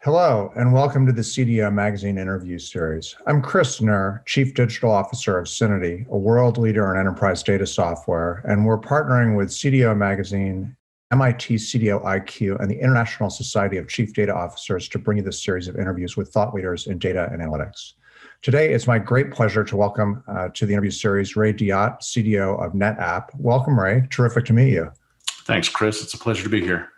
Hello, and welcome to the CDO Magazine interview series. I'm Chris Nur, Chief Digital Officer of Synity, a world leader in enterprise data software, and we're partnering with CDO Magazine, MIT CDO IQ, and the International Society of Chief Data Officers to bring you this series of interviews with thought leaders in data and analytics. Today, it's my great pleasure to welcome to the interview series Ray Deiotte, CDO of NetApp. Welcome, Ray. Terrific to meet you. Thanks, Chris. It's a pleasure to be here.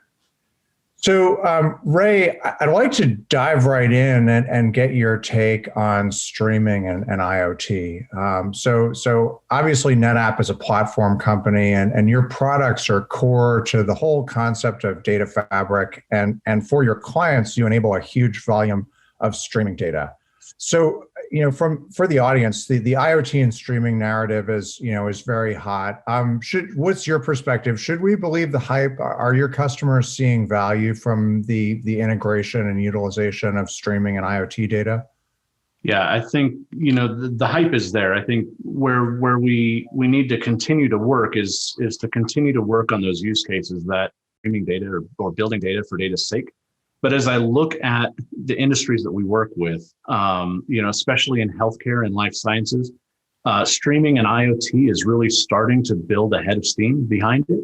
So, Ray, I'd like to dive right in and get your take on streaming and IoT. So obviously NetApp is a platform company and your products are core to the whole concept of data fabric. And for your clients, you enable a huge volume of streaming data. So, for the audience, the IoT and streaming narrative is very hot. What's your perspective? Should we believe the hype? Are your customers seeing value from the integration and utilization of streaming and IoT data? Yeah, I think, the hype is there. I think where we need to continue to work is to continue to work on those use cases that streaming data or building data for data's sake. But as I look at the industries that we work with, especially in healthcare and life sciences, streaming and IoT is really starting to build a head of steam behind it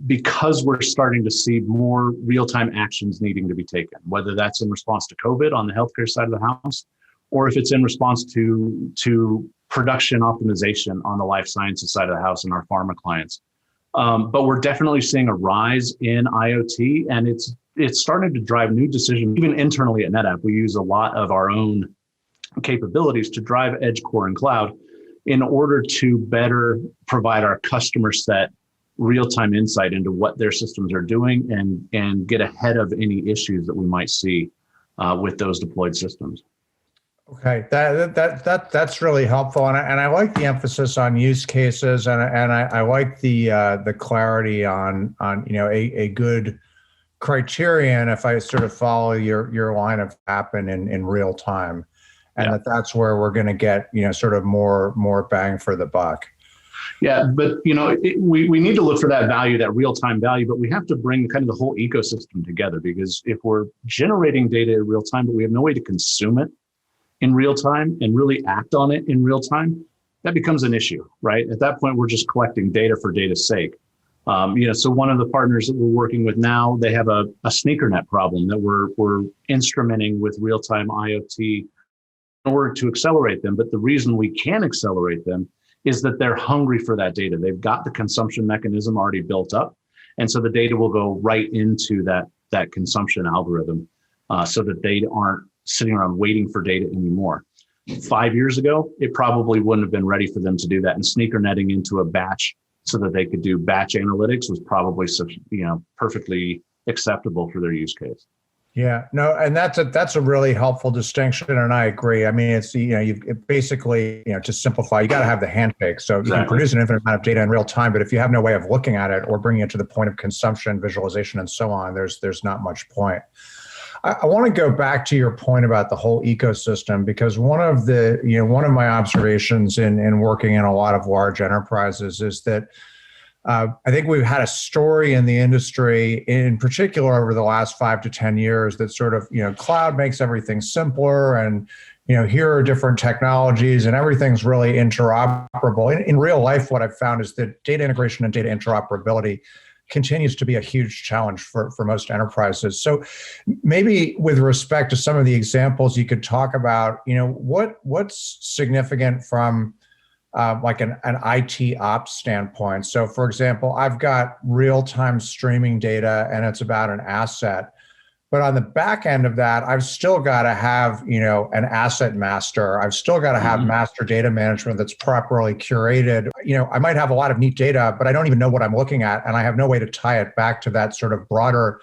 because we're starting to see more real-time actions needing to be taken, whether that's in response to COVID on the healthcare side of the house, or if it's in response to production optimization on the life sciences side of the house and our pharma clients. But we're definitely seeing a rise in IoT, and it's starting to drive new decisions. Even internally at NetApp, we use a lot of our own capabilities to drive edge, core, and cloud in order to better provide our customer set real-time insight into what their systems are doing and get ahead of any issues that we might see with those deployed systems. Okay, that's really helpful, and I like the emphasis on use cases, and I like the clarity on a good criterion if I sort of follow your line of happen in real time, and that's where we're going to get sort of more bang for the buck. Yeah, but we need to look for that value, that real time value, but we have to bring kind of the whole ecosystem together, because if we're generating data in real time but we have no way to consume it in real time and really act on it in real time, that becomes an issue, right? At that point, we're just collecting data for data's sake. So one of the partners that we're working with now, they have a sneaker net problem that we're instrumenting with real-time IoT in order to accelerate them. But the reason we can accelerate them is that they're hungry for that data. They've got the consumption mechanism already built up. And so the data will go right into that consumption algorithm so that they aren't sitting around waiting for data anymore. 5 years ago, it probably wouldn't have been ready for them to do that. And sneaker netting into a batch so that they could do batch analytics was probably perfectly acceptable for their use case. Yeah, no, and that's a really helpful distinction, and I agree. I mean, it's basically to simplify, you got to have the handshake. So you can produce an infinite amount of data in real time, but if you have no way of looking at it or bringing it to the point of consumption, visualization, and so on, there's not much point. I want to go back to your point about the whole ecosystem, because one of my observations in working in a lot of large enterprises is that I think we've had a story in the industry, in particular over the last 5 to 10 years, that sort of cloud makes everything simpler, and here are different technologies and everything's really interoperable. In real life, what I've found is that data integration and data interoperability continues to be a huge challenge for most enterprises. So maybe with respect to some of the examples, you could talk about, what's significant from like an IT ops standpoint. So for example, I've got real-time streaming data and it's about an asset. But on the back end of that, I've still got to have, an asset master. I've still got to have master data management that's properly curated. I might have a lot of neat data, but I don't even know what I'm looking at, and I have no way to tie it back to that sort of broader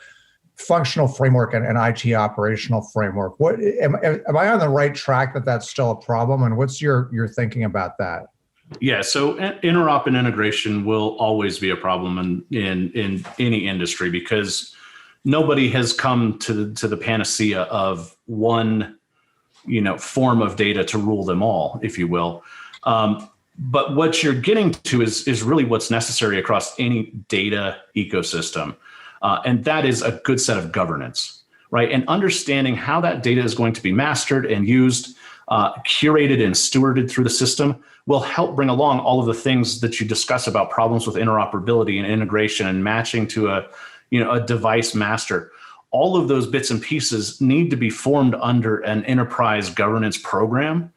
functional framework and IT operational framework. What am I on the right track that that's still a problem? And what's your thinking about that? Yeah, so interop and integration will always be a problem in any industry, because nobody has come to the panacea of one, form of data to rule them all, if you will. But what you're getting to is really what's necessary across any data ecosystem. And that is a good set of governance, right? And understanding how that data is going to be mastered and used, curated and stewarded through the system will help bring along all of the things that you discuss about problems with interoperability and integration and matching to a device master. All of those bits and pieces need to be formed under an enterprise governance program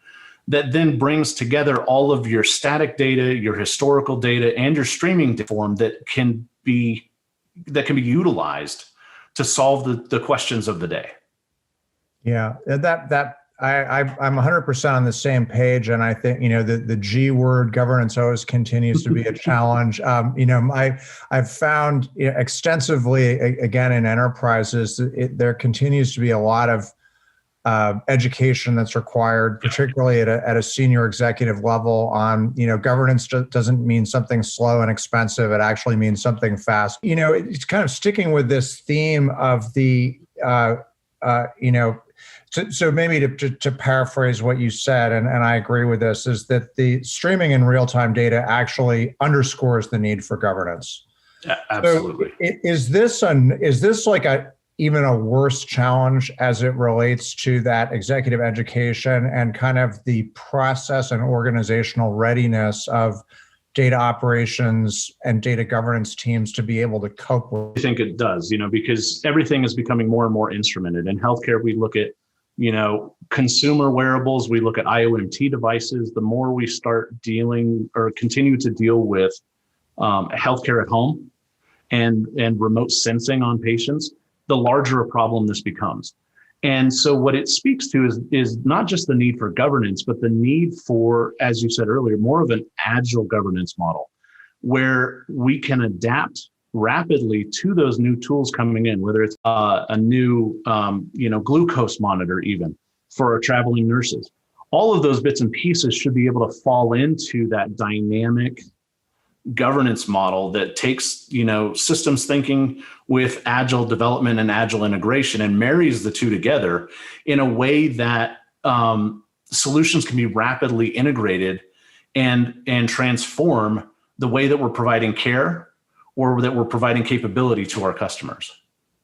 that then brings together all of your static data, your historical data, and your streaming data form that can be utilized to solve the questions of the day. Yeah, I'm 100% on the same page, and I think the G word, governance, always continues to be a challenge. I've found extensively, again, in enterprises, there continues to be a lot of education that's required, particularly at a senior executive level. On governance doesn't mean something slow and expensive; it actually means something fast. It's kind of sticking with this theme of the So maybe to paraphrase what you said, and I agree with this, is that the streaming in real-time data actually underscores the need for governance. Yeah, absolutely. So is this like even a worse challenge as it relates to that executive education and kind of the process and organizational readiness of data operations and data governance teams to be able to cope with? I think it does, because everything is becoming more and more instrumented. In healthcare, we look at consumer wearables, we look at IOT devices. The more we start dealing or continue to deal with healthcare at home and remote sensing on patients, the larger a problem this becomes. And so what it speaks to is not just the need for governance, but the need for, as you said earlier, more of an agile governance model where we can adapt rapidly to those new tools coming in, whether it's a new glucose monitor even for our traveling nurses. All of those bits and pieces should be able to fall into that dynamic governance model that takes systems thinking with agile development and agile integration and marries the two together in a way that solutions can be rapidly integrated and transform the way that we're providing care or that we're providing capability to our customers.